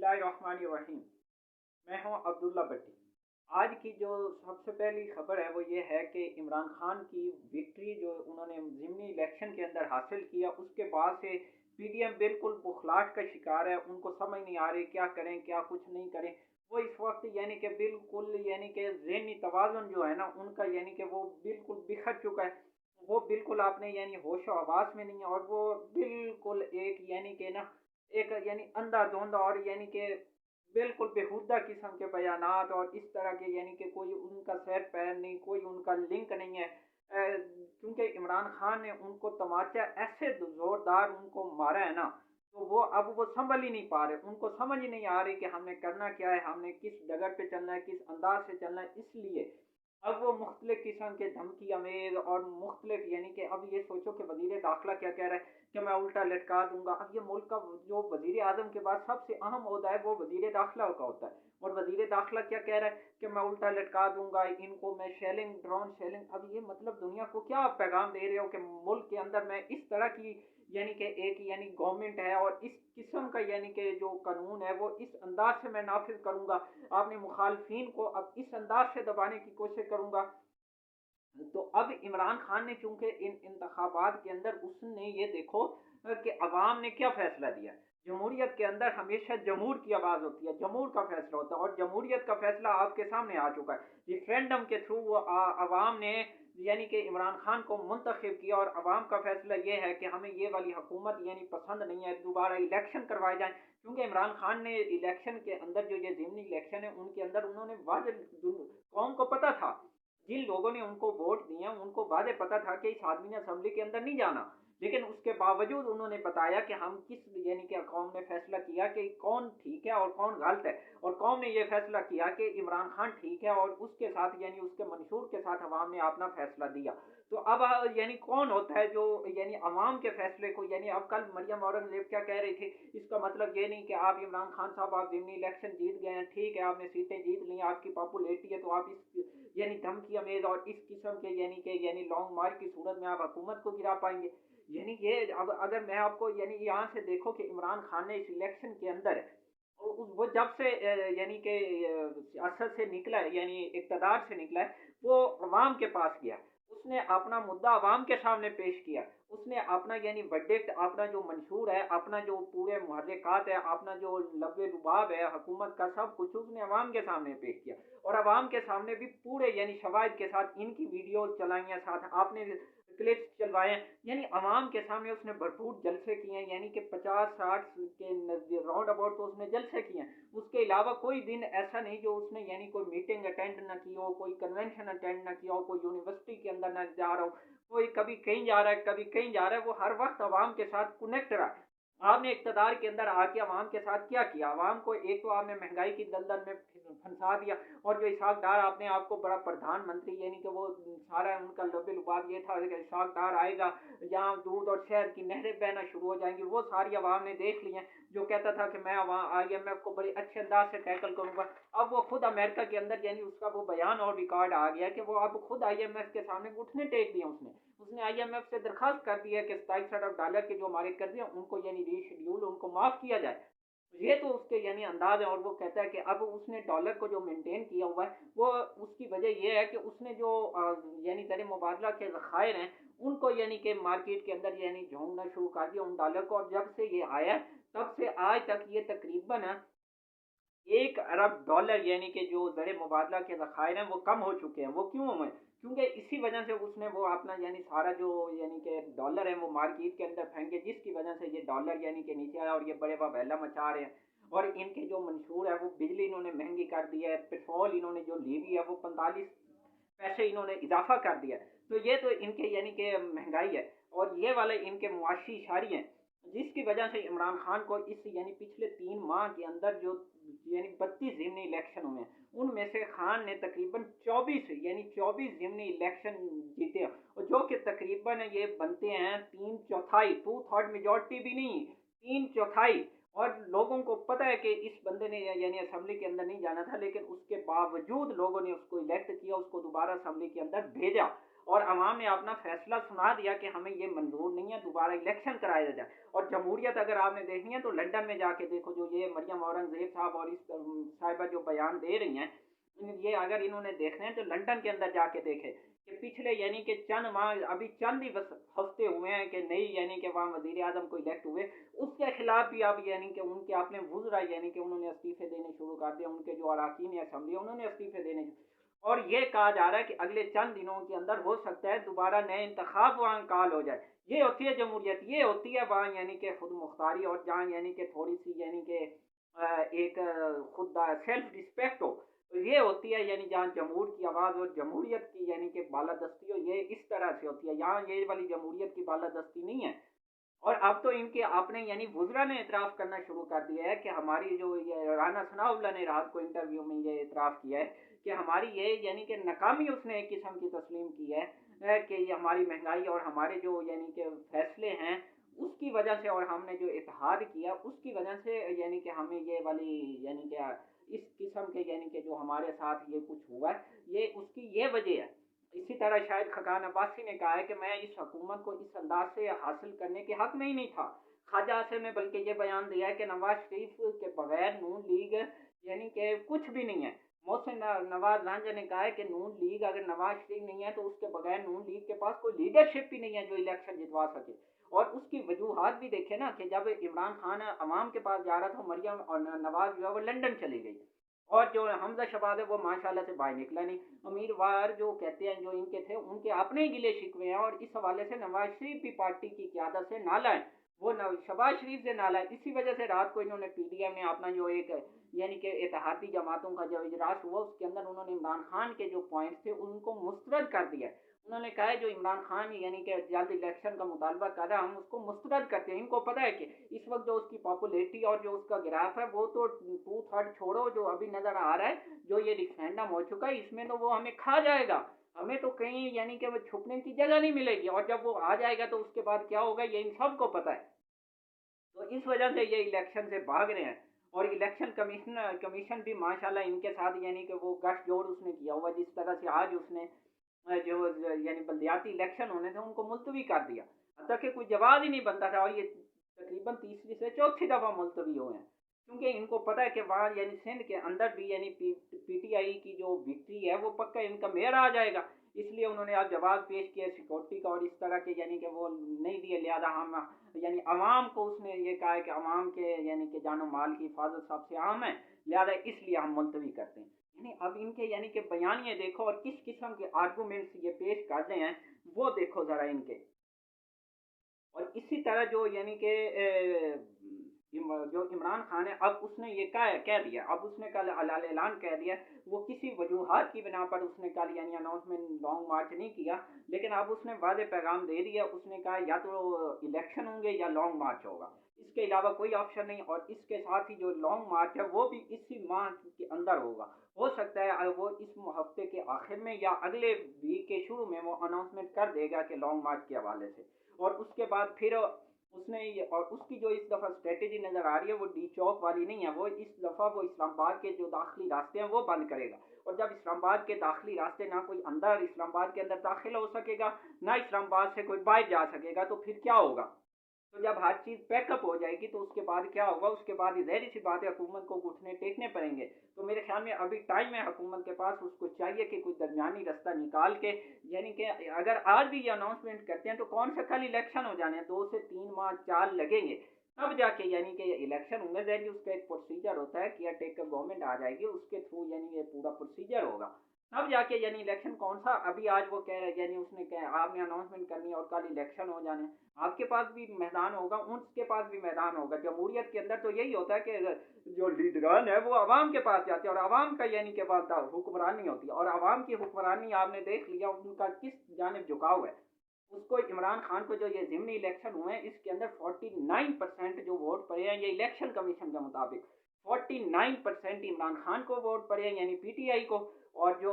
बिस्मिल्लाहिर्रहमानिर्रहीम। मैं हूं अब्दुल्ला भट्टी। आज की जो सबसे पहली खबर है वो ये है कि इमरान खान की विक्ट्री जो उन्होंने ज़िमनी इलेक्शन के अंदर हासिल किया, उसके बाद से पीडीएम बिल्कुल बुखलाहट का शिकार है। उनको समझ नहीं आ रही क्या करें क्या कुछ नहीं करें। वो इस वक्त यानी कि बिल्कुल यानी कि ज़हनी तवाज़ुन जो है ना उनका यानी कि वो बिल्कुल बिखर चुका है। वो बिल्कुल आपने यानी होश और आवास में नहीं है, और वो बिल्कुल एक यानी कि ना एक यानी अंधाधुंध और यानी कि बिल्कुल बेहुदा किस्म के बयानात और इस तरह के यानी कि कोई उनका सर पैर नहीं, कोई उनका लिंक नहीं है। क्योंकि इमरान खान ने उनको तमाचा ऐसे जोरदार उनको मारा है ना, तो वो अब वो संभल ही नहीं पा रहे। उनको समझ ही नहीं आ रही कि हमने करना क्या है, हमने किस डगर पे चलना है, किस अंदाज से चलना है। इसलिए अब वो मुख्तलिफ किस्म के धमकी अमेज और मुख्तलिफ यानी कि अब ये सोचो कि वजीर दाखिला क्या कह रहा है कि मैं उल्टा लटका दूंगा। अब ये मुल्क का जो वजीर आजम के बाद सबसे अहम ओहदा है वो वजीर दाखिला का होता है, और वजीर दाखिला क्या कह रहा है कि मैं उल्टा लटका दूंगा इनको, मैं शेलिंग ड्रोन शेलिंग। अब ये मतलब दुनिया को क्या आप पैगाम दे रहे हो कि मुल्क के अंदर मैं इस तरह की यानी कि एक यानी गवर्नमेंट है और इस किस्म का यानी कि जो कानून है वो इस अंदाज से मैं नाफिज करूंगा, आपने मुखालफिन को अब इस अंदाज से दबाने की कोशिश करूंगा। तो अब इमरान खान ने चूंकि इन इंतखाबात के अंदर उसने ये देखो कि अवाम ने क्या फैसला दिया। जमहूरियत के अंदर हमेशा जमहूर की आवाज होती है, जमहूर का फैसला होता है, और जमहूरियत का फैसला आपके सामने आ चुका है। रिफरेंडम के थ्रू वो अवाम ने यानी कि इमरान खान को मुंतखब किया, और अवाम का फैसला ये है कि हमें ये वाली हुकूमत यानी पसंद नहीं है, दोबारा इलेक्शन करवाए जाए। क्योंकि इमरान खान ने इलेक्शन के अंदर जो ये ज़िमनी इलेक्शन है उनके अंदर उन्होंने वाज़ेह कौम को पता था, जिन लोगों ने उनको वोट दिए उनको वादे पता था कि इस आदमी ने असेंबली के अंदर नहीं जाना, लेकिन उसके बावजूद उन्होंने बताया कि हम किस यानी कि कौम ने फैसला किया कि कौन ठीक है और कौन गलत है, और कौम ने यह फैसला किया कि इमरान खान ठीक है, और उसके साथ यानी उसके मंशूर के साथ अवाम ने अपना फैसला दिया। तो अब यानी कौन होता है जो यानी अवाम के फैसले को यानी अब कल मरियम औरंगजेब क्या कह रही थी, इसका मतलब ये नहीं कि आप इमरान खान साहब आप जिमनी इलेक्शन जीत गए हैं, ठीक है आपने सीटें जीत ली, आपकी पॉपुलैरिटी है, तो आप इस यानी धमकी अमेज और इस किस्म के यानी लॉन्ग मार्च की सूरत में आप हुकूमत को गिरा पाएंगे। यानी ये अब अगर मैं आपको यानी यहाँ से देखो कि इमरान खान ने इस इलेक्शन के अंदर वो जब से यानी कि सियासत से निकला है यानी इक़्तिदार से निकला है, वो अवाम के पास गया, उसने अपना मुद्दा अवाम के सामने पेश किया, उसने अपना यानी वर्डिक्ट, अपना जो मंशूर है, अपना जो पूरे मुहर्रिकात है, अपना जो लब्बे लुबाब है हुकूमत का, सब कुछ उसने अवाम के सामने पेश किया। और अवाम के सामने भी पूरे यानी शवाहिद के साथ इनकी वीडियो चलाई हैं, साथ आपने क्लिप्स चलवाए हैं, यानी अवाम के सामने उसने भरपूर जलसे किए हैं, यानी कि 50-60 के राउंड अबाउट तो उसने जलसे किए हैं। उसके अलावा कोई दिन ऐसा नहीं जो उसने यानी कोई मीटिंग अटेंड ना की हो, कोई कन्वेंशन अटेंड ना किया हो, कोई यूनिवर्सिटी के अंदर ना जा रहा हो, कोई कभी कहीं जा रहा है कभी कहीं जा रहा है, वो हर वक्त अवाम के साथ कनेक्ट रहा। आपने इकतदार के अंदर आके अवाम के साथ क्या किया, अवाम को एक तो आपने महंगाई की दलदल में फंसा दिया, और जो इसहाक डार आपने आपको बड़ा प्रधानमंत्री यानी कि वो सारा उनका लबे लुबाब ये था कि इसहाक डार आएगा, यहाँ दूध और शहद की नहरें बहना शुरू हो जाएंगी, वो सारी अवाम ने देख ली हैं। जो कहता था कि मैं IMF को बड़े अच्छे अंदाज से टैकल करूंगा, अब वो खुद अमेरिका के अंदर यानी उसका वो बयान और रिकॉर्ड आ गया कि वो अब खुद IMF के सामने घुटने टेक दिए। उसने IMF से दरखास्त कर दी है कि 27 अरब डॉलर के जो हमारे कर्जे हैं उनको यानी रीशेड्यूल उनको माफ किया जाए। ये तो उसके यानी अंदाज है, और वो कहता है कि अब उसने डॉलर को जो मेंटेन किया हुआ है वो उसकी वजह यह है कि उसने जो यानी ज़र मुबादला के ज़खायर हैं उनको यानी कि मार्केट के अंदर यानी झोंकना शुरू कर दिया उन डॉलर को, और जब से ये आया तब से आज तक ये तकरीबन 1 अरब डॉलर यानी कि जो ज़र मुबादला के ज़खायर हैं वो कम हो चुके हैं। वो क्यों हुए? क्योंकि इसी वजह से उसने वो अपना यानी सारा जो यानी कि डॉलर है वो मार्केट के अंदर फेंके, जिसकी वजह से ये डॉलर यानी कि नीचे आया, और ये बड़े वबैला मचा रहे हैं। और इनके जो मंशूर है वो बिजली इन्होंने महंगी कर दी है, पेट्रोल इन्होंने जो ली हुई है वो 45 पैसे इन्होंने इजाफा कर दिया। तो ये तो इनके यानी कि महंगाई है, और ये वाले इनके मुआशी इशारे हैं, जिसकी वजह से इमरान खान को इस यानी पिछले 3 माह के अंदर जो यानी 32 ज़िमनी इलेक्शन हुए हैं उनमें से खान ने तकरीबन 24 ज़िमनी इलेक्शन जीते हैं, और जो कि तकरीबन ये बनते हैं 3/4, 2/3 मेजोरिटी भी नहीं, 3/4। और लोगों को पता है कि इस बंदे ने यानी असेंबली के अंदर नहीं जाना था, लेकिन उसके बावजूद लोगों ने उसको इलेक्ट किया, उसको दोबारा असेंबली के अंदर भेजा। اور عوام نے اپنا فیصلہ سنا دیا کہ ہمیں یہ منظور نہیں ہے، دوبارہ الیکشن کرایا جائے۔ اور جمہوریت اگر آپ نے دیکھنی ہے تو لندن میں جا کے دیکھو، جو یہ مریم اورنگزیب صاحب اور اس صاحبہ جو بیان دے رہی ہیں، یہ اگر انہوں نے دیکھنے ہیں تو لندن کے اندر جا کے دیکھے کہ پچھلے یعنی کہ چند ماہ، ابھی چند ہی بس ہفتے ہوئے ہیں کہ نئی یعنی کہ وہاں وزیر اعظم کو الیکٹ ہوئے، اس کے خلاف بھی اب یعنی کہ ان کے اپنے وزراء یعنی کہ انہوں نے استعفے دینے شروع کر دیا، ان کے جو اراکین اسمبلی انہوں نے استعفے دینے، اور یہ کہا جا رہا ہے کہ اگلے چند دنوں کے اندر ہو سکتا ہے دوبارہ نئے انتخاب وہاں کال ہو جائے۔ یہ ہوتی ہے جمہوریت، یہ ہوتی ہے وہاں یعنی کہ خود مختاری، اور جہاں یعنی کہ تھوڑی سی یعنی کہ ایک خود سیلف رسپیکٹ ہو، تو یہ ہوتی ہے یعنی جہاں جمہور کی آواز اور جمہوریت کی یعنی کہ بالادستی ہو، یہ اس طرح سے ہوتی ہے۔ یہاں یہ والی جمہوریت کی بالادستی نہیں ہے۔ اور اب تو ان کے اپنے یعنی وزراء نے اعتراف کرنا شروع کر دیا ہے کہ ہماری جو یہ رانا ثناء اللہ نے رات کو انٹرویو میں یہ اعتراف کیا ہے کہ ہماری یہ یعنی کہ ناکامی اس نے ایک قسم کی تسلیم کی ہے کہ یہ ہماری مہنگائی اور ہمارے جو یعنی کہ فیصلے ہیں اس کی وجہ سے، اور ہم نے جو اتحاد کیا اس کی وجہ سے یعنی کہ ہمیں یہ والی یعنی کہ اس قسم کے یعنی کہ جو ہمارے ساتھ یہ کچھ ہوا ہے، یہ اس کی یہ وجہ ہے۔ اسی طرح شاید خاقان عباسی نے کہا ہے کہ میں اس حکومت کو اس انداز سے حاصل کرنے کے حق میں ہی نہیں تھا۔ خواجہ آصف نے بلکہ یہ بیان دیا ہے کہ نواز شریف کے بغیر نون لیگ یعنی کہ کچھ بھی نہیں ہے۔ محسن نواز رانجھا نے کہا ہے کہ نون لیگ اگر نواز شریف نہیں ہے تو اس کے بغیر نون لیگ کے پاس کوئی لیڈرشپ بھی نہیں ہے جو الیکشن جتوا سکے۔ اور اس کی وجوہات بھی دیکھیں نا کہ جب عمران خان عوام کے پاس جا رہا تھا، مریم اور نواز جو ہے وہ لندن چلی گئی، اور جو حمزہ شہباز ہے وہ ماشاءاللہ سے باہر نکلا نہیں۔ امیدوار جو کہتے ہیں جو ان کے تھے ان کے اپنے ہی گلے شکوے ہیں، اور اس حوالے سے نواز شریف بھی پارٹی کی قیادت سے نالا ہے، وہ شہباز شریف سے نالا ہے۔ اسی وجہ سے رات کو انہوں نے پی ڈی ایم نے اپنا جو ایک یعنی کہ اتحادی جماعتوں کا جو اجلاس ہوا اس کے اندر انہوں نے عمران خان کے جو پوائنٹس تھے ان کو مسترد کر دیا۔ انہوں نے کہا ہے جو عمران خان یعنی کہ جلد الیکشن کا مطالبہ کر رہا ہے ہم اس کو مسترد کرتے ہیں۔ ان کو پتہ ہے کہ اس وقت جو اس کی پاپولیٹی اور جو اس کا گراف ہے وہ تو 2/3 چھوڑو، جو ابھی نظر آ رہا ہے جو یہ ریفرینڈم ہو چکا ہے اس میں تو وہ ہمیں کھا جائے گا، ہمیں تو کہیں یعنی کہ وہ چھپنے کی جگہ نہیں ملے گی، اور جب وہ آ جائے گا تو اس کے بعد کیا ہوگا یہ ان سب کو پتہ ہے۔ تو اس وجہ سے یہ الیکشن سے بھاگ رہے ہیں، اور الیکشن کمیشن بھی ماشاءاللہ ان کے ساتھ یعنی کہ وہ گٹھ جوڑ اس نے کیا ہوا، جس طرح سے آج اس نے جو یعنی بلدیاتی الیکشن ہونے تھے ان کو ملتوی کر دیا، حتیٰ کہ کوئی جواز ہی نہیں بنتا تھا، اور یہ تقریباً تیسری سے چوتھی دفعہ ملتوی ہوئے ہیں، کیونکہ ان کو پتہ ہے کہ وہاں یعنی سندھ کے اندر بھی یعنی پی ٹی آئی کی جو وکٹری ہے وہ پکا ان کا میئر آ جائے گا، اس لیے انہوں نے آج جواز پیش کیا سیکورٹی کا اور اس طرح کے یعنی کہ وہ نہیں دیے، لہٰذا ہم یعنی عوام کو اس نے یہ کہا ہے کہ عوام کے یعنی کہ جان و مال کی حفاظت سب سے اہم ہے، لہٰذا اس لیے ہم ملتوی کرتے ہیں۔ یعنی اب ان کے یعنی کہ بیانیے دیکھو اور کس قسم کے آرگومنٹس یہ پیش کر رہے ہیں وہ دیکھو ذرا ان کے۔ اور اسی طرح جو یعنی کہ جو عمران خان ہے اب اس نے یہ کہہ دیا، اب اس نے کل اعلان کہہ دیا، وہ کسی وجوہات کی بنا پر اس نے کل یعنی اناؤنسمنٹ لانگ مارچ نہیں کیا، لیکن اب اس نے واضح پیغام دے دیا، اس نے کہا یا تو الیکشن ہوں گے یا لانگ مارچ ہوگا، اس کے علاوہ کوئی آپشن نہیں، اور اس کے ساتھ ہی جو لانگ مارچ ہے وہ بھی اسی ماہ کے اندر ہوگا، ہو سکتا ہے وہ اس ہفتے کے آخر میں یا اگلے ویک کے شروع میں وہ اناؤنسمنٹ کر دے گا کہ لانگ مارچ کے حوالے سے، اور اس کے بعد پھر اس نے اور اس کی جو اس دفعہ اسٹریٹجی نظر آ رہی ہے وہ ڈی چوک والی نہیں ہے، وہ اس دفعہ وہ اسلام آباد کے جو داخلی راستے ہیں وہ بند کرے گا، اور جب اسلام آباد کے داخلی راستے نہ کوئی اندر اسلام آباد کے اندر داخل ہو سکے گا نہ اسلام آباد سے کوئی باہر جا سکے گا، تو پھر کیا ہوگا؟ تو جب ہر چیز پیک اپ ہو جائے گی تو اس کے بعد کیا ہوگا؟ اس کے بعد ظاہر سی بات ہے حکومت کو گھٹنے ٹیکنے پڑیں گے، تو میرے خیال میں ابھی ٹائم ہے حکومت کے پاس، اس کو چاہیے کہ کوئی درمیانی راستہ نکال کے یعنی کہ اگر آج بھی یہ اناؤنسمنٹ کرتے ہیں تو کون سا کل الیکشن ہو جانے ہیں، 2 سے 3 ماہ 4 لگیں گے تب جا کے یعنی کہ الیکشن ہوں گے، ظاہر اس کا ایک پروسیجر ہوتا ہے، کیئر ٹیکر گورنمنٹ آ جائے گی اس کے تھرو یعنی یہ پورا پروسیجر ہوگا، تب جا کے یعنی الیکشن کون سا، ابھی آج وہ کہہ رہے یعنی اس نے کہا آپ نے اناؤنسمنٹ کرنی ہے اور کل الیکشن ہو جانے، آپ کے پاس بھی میدان ہوگا ان کے پاس بھی میدان ہوگا، جمہوریت کے اندر تو یہی ہوتا ہے کہ جو لیڈران ہے وہ عوام کے پاس جاتے ہیں اور عوام کا یعنی کہ بات حکمرانی ہوتی ہے، اور عوام کی حکمرانی آپ نے دیکھ لیا ان کا کس جانب جھکاؤ ہے، اس کو عمران خان کو جو یہ ضمنی الیکشن ہوئے ہیں اس کے اندر 49% جو ووٹ پڑے ہیں یہ الیکشن کمیشن کے مطابق 49% عمران خان کو ووٹ پڑے ہیں یعنی پی ٹی آئی کو، اور جو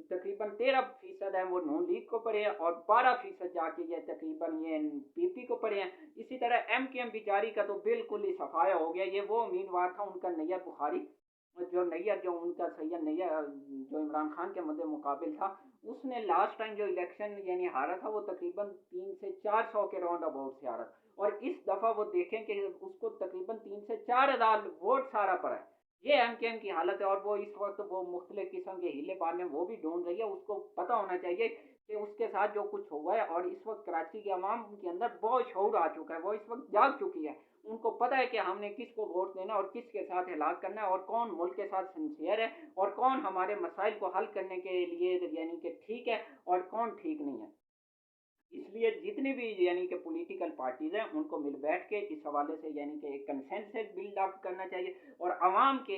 تقریباً 13% ہیں وہ نون لیگ کو پڑے ہیں، اور 12% جا کے یہ تقریباً یہ پی پی کو پڑے ہیں، اسی طرح ایم کے ایم بیچاری کا تو بالکل ہی صفایا ہو گیا، یہ وہ امیدوار تھا ان کا نیت بخاری जो नैयर जो उनका सैयद नैयर जो इमरान खान के मद्दे मुकाबिल था, उसने लास्ट टाइम जो इलेक्शन यानी हारा था वो तकरीबन 3 से 400 के राउंड अबाउट से हारा था। और इस दफ़ा वो देखें कि उसको तकरीबन 3 से 4 हज़ार वोट सारा पड़ा है। ये एम के एम की हालत है। और वो इस वक्त वो मुख्तलिफ किस्म के हीले पाने वो भी ढूंढ रही है। उसको पता होना चाहिए कि उसके साथ जो कुछ हुआ है, और इस वक्त कराची के अवाम के अंदर बहुत शऊर आ चुका है, वो इस वक्त जाग चुकी है। उनको पता है कि हमने किसको वोट देना और किसके साथ इलाज करना है, और कौन मुल्क के साथ सिंसियर है, और कौन हमारे मसाइल को हल करने के लिए यानी कि ठीक है, और कौन ठीक नहीं है। इसलिए जितनी भी यानी कि पॉलिटिकल पार्टीज हैं उनको मिल बैठ के इस हवाले से यानी कि एक कंसेंसस बिल्ड अप करना चाहिए, और आवाम के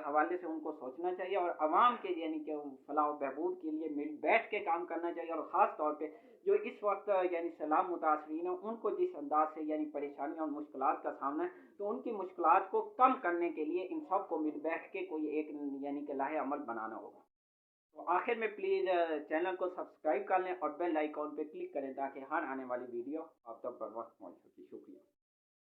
हवाले से उनको सोचना चाहिए, और आवाम के यानी कि फलाह बहबूद के लिए मिल बैठ के काम करना चाहिए। और ख़ास तौर पे जो इस वक्त यानी सैलाब मुतासरीन हैं उनको जिस अंदाज से यानी परेशानी और मुश्किलात का सामना है, तो उनकी मुश्किलात को कम करने के लिए इन सब को मिल बैठ के कोई एक यानी कि लाहे अमल बनाना होगा। तो आखिर में प्लीज़ चैनल को सब्सक्राइब कर लें और बेल आइकॉन पे क्लिक करें ताकि हर आने वाली वीडियो आप तक बर वक्त पहुंच सके। शुक्रिया।